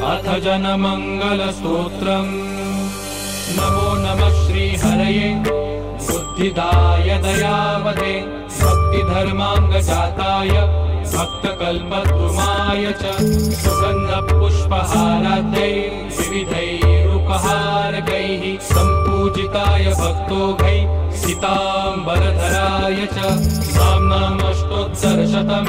अथ जनमङ्गलस्तोत्रम्। नमो नमः श्रीहरये बुद्धिदाय दयावते भक्तिधर्माङ्गजाताय भक्तकल्पद्रुमाय च सुगन्धपुष्पहाराद्यै विविधैरुपहारकैः सम्पूजिताय भक्तोघै सीताम्बरधराय च साम्नामष्टोत्तरशतं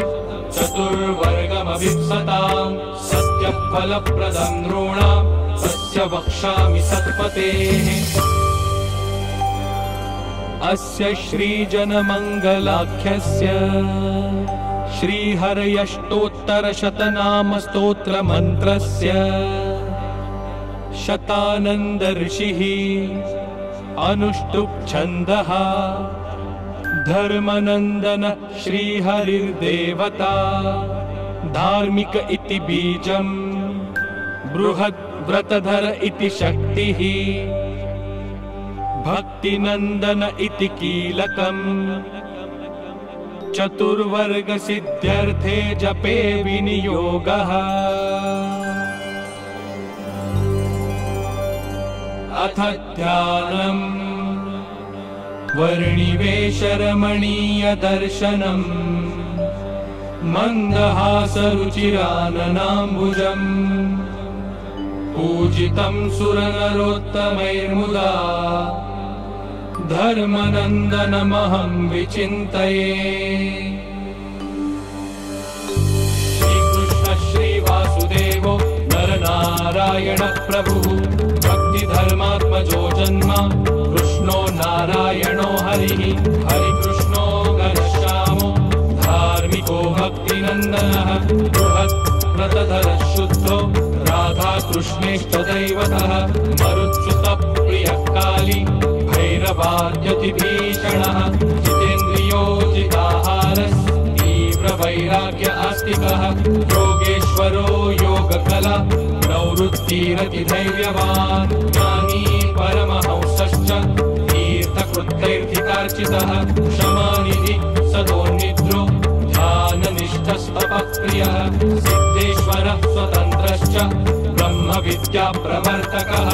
चतुर्वर्गमभिप्सताम् सत्यफलप्रदं नृणां तस्य वक्ष्यामि सत्पतेः। अस्य श्रीजनमङ्गलाख्यस्य श्रीहरयष्टोत्तरशतनामस्तोत्रमन्त्रस्य शतानन्द ऋषिः अनुष्टुप् छन्दः धर्मनन्दन श्रीहरिर्देवता धार्मिक इति बीजं बृहद्व्रतधर इति शक्तिः भक्तिनन्दन इति कीलकम् चतुर्वर्गसिद्ध्यर्थे जपे विनियोगः। अथ ध्यानम् वर्णिवेशरमणीयदर्शनम् मन्दहासरुचिराननाम्बुजम् पूजितं सुरनरोत्तमैर्मुदा धर्मनन्दनमहं विचिन्तये। श्रीकृष्ण श्रीवासुदेवो नरनारायण प्रभुः भक्तिधर्मात्मजो जन्म कृष्णो नारायणो हरिः हरिकृष्णो घनश्यामो धार्मिको भक्तिनन्दनः बृहद्व्रतधरः शुद्धो राधाकृष्णेष्टदैवतः मरुच्युतप्रियः काली भैरवाद्यतिभीषणः जितेन्द्रियो जिताहारः तीव्रवैराग्य आस्तिकः योगेश्वरो योगकला प्रवृत्तिरतिधैर्यवान् ज्ञानी परमहंसश्च तीर्थकृत्यैर्थितार्चितः क्षमानिधि सदोन्निद्रो ध्याननिष्ठस्तपःप्रियः सिद्धेश्वरः स्वतन्त्रश्च ब्रह्मविद्याप्रवर्तकः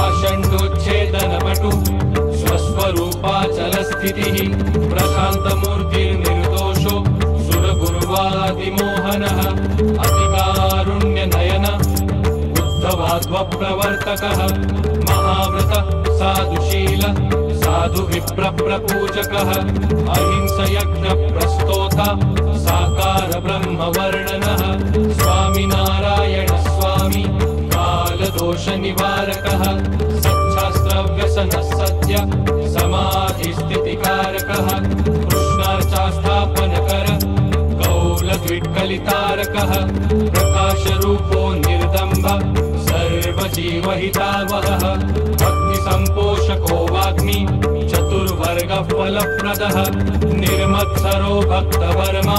आषण्डोच्छेदनपटु स्वस्वरूपाचलस्थितिः प्रशान्तमूर्तिर्निर्दोषो सुरगुरुवादिमोहनः अतिकारुण्यनयन उद्धवाध्वप्रवर्तकः महाव्रत साधुशील साधुविप्रप्रपूजकः अहिंसयज्ञप्रस्तोता साकार ब्रह्मवर्णनः स्वामिनारायण स्वामी कालदोषनिवारकः सच्छास्त्रव्यसनः सत्य समाधिस्थितिकारकः कृष्णार्चास्थापनकर कौलद्विट्कलितारकः प्रकाशरूपो निर्दम्भ सर्वजीवहितावहः भक्तिसम्पोषको वाग्मी चतुर्वर्गफलप्रदः निर्मत्सरो भक्तवर्मा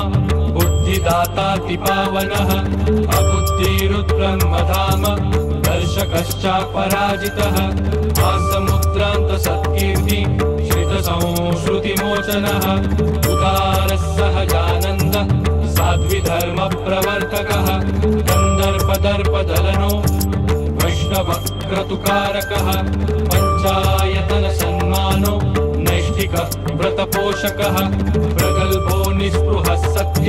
बुद्धिदातातिपावनः अबुद्धिरुद्ब्रह्मधाम दर्शकश्चापराजितः आसमुद्रान्तसत्कीर्ति श्रितसंश्रुतिमोचनः उदारः सहजानन्द साध्विधर्मप्रवर्तकः गन्धर्पदर्पदलनो वैष्णवक्रतुकारकः पञ्चायतनसन्मानो नैष्ठिकः व्रतपोषकः प्रगल्भो निःस्पृहः सत्य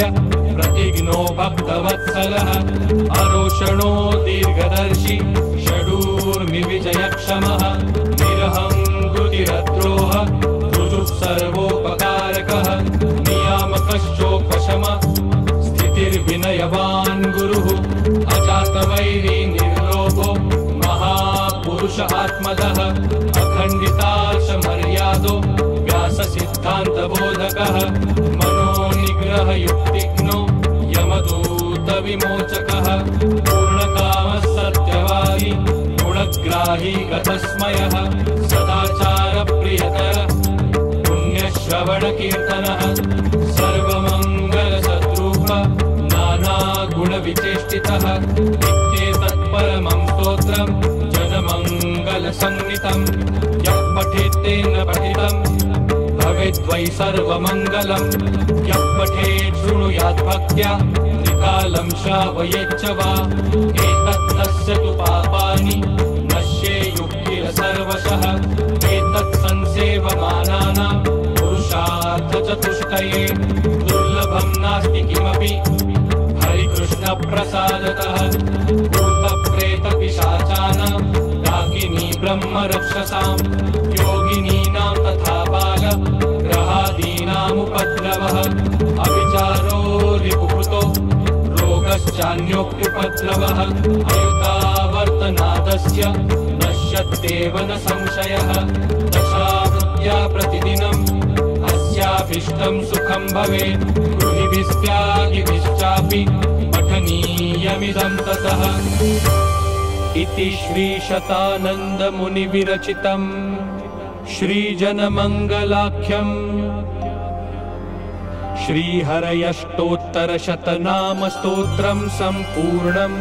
प्रतिघ्नो भक्तवत्सलः अरोषणो दीर्घदर्शी षडूर्मिविजयक्षमः निरहङ्कृतिरद्रोह ऋजुः सर्वोपकारकः नियामकश्चोपशम स्थितिर्विनयवान् गुरुः अजातवैरी निर्लोभो महापुरुष आत्मदः अखण्डितार्षमर्यादो व्याससिद्धान्तबोधकः मनोनिग्रहयुक्तिघ्नो यमदूतविमोचकः पूर्णकामः सत्यवादी गुणग्राही गतस्मयः सदाचारप्रियतर पुण्यश्रवणकीर्तनः सर्वमङ्गलसद्रूप नानागुणविचेष्टितः नित्येतत्परमं स्तोत्रम् जनमङ्गलसंज्ञितम् यः पठेत्तेन पठितम् भवेद्वै सर्वमङ्गलम् यः पठेत् शृणुयात् भक्त्या त्रिकालं श्रावयेच्च वा एतत् तस्य तु पापानि नश्येयुः किल सर्वशः एतत् संसेवमानानां पुरुषार्थचतुष्टये दुर्लभं नास्ति किमपि हरिकृष्णप्रसादतः भूतप्रेतपिशाचानां डाकिनी ब्रह्मरक्षसां योगिनीनां तथा बालग्रहादीनामुपद्रवः अविचारो रिपुकृतो रोगश्चान्योऽप्युपद्रवः अयुतावर्तनादस्य नश्यत्येव न संशयः दशावृत्त्या प्रतिदिनम् अस्याभीष्टं सुखं भवेत् गृहीभिस्त्यागिभिश्चापि पठनीयमिदं ततः इति श्रीशतानन्दमुनिविरचितं श्रीजनमङ्गलाख्यम् श्रीहरयष्टोत्तरशतनामस्तोत्रं सम्पूर्णम्।